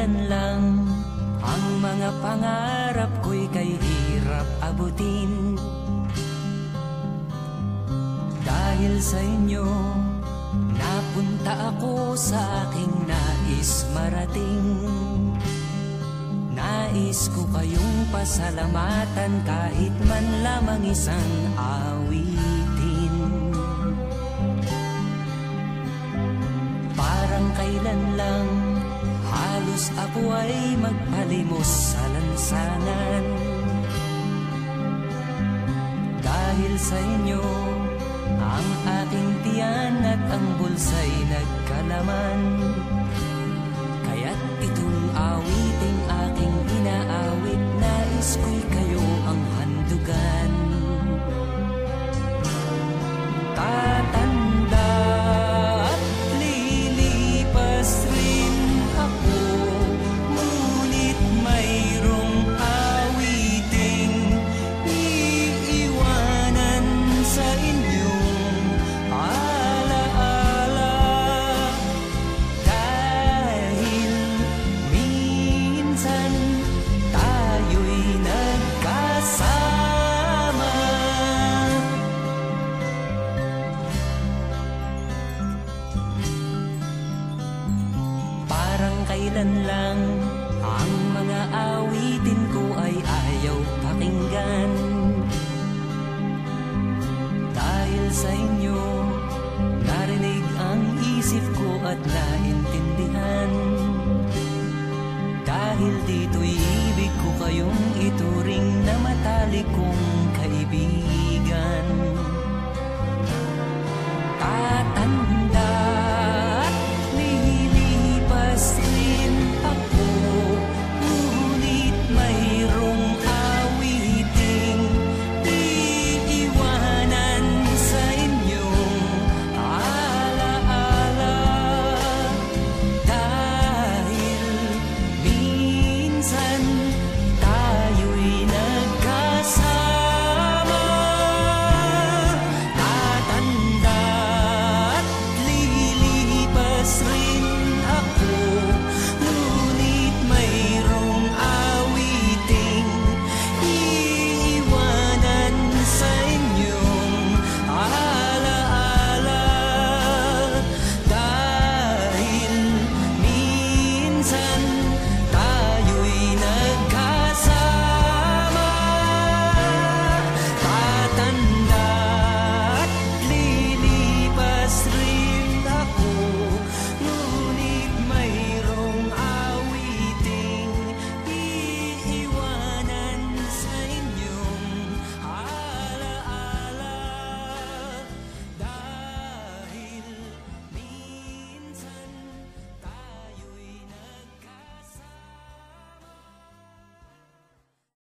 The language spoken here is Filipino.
kailan lang ang mga pangarap ko'y kay hirap abutin. Dahil sa inyo, napunta ako sa aking nais marating. Nais ko kayong pasalamatan kahit man lamang isang awitin. Parang kailan lang halos ako ay magpalimos sa lansangan. Dahil sa inyo, ang aking tiyan at ang bulsa'y nagkalaman. Kaya't itong awiting aking inaawit, nais ko'y kayo ang handugan. Tatanda at lilipas rin ako, ngunit mayroong awiting iiwanan sa inyong alaala. Dahil minsan tayo'y nagkasama. Parang kailan lang ang mga awitin ko ay ayaw pakinggan. Dahil sa inyo, narinig ang isip ko at naintindihan. Dahil dito'y ibig ko kayong ituring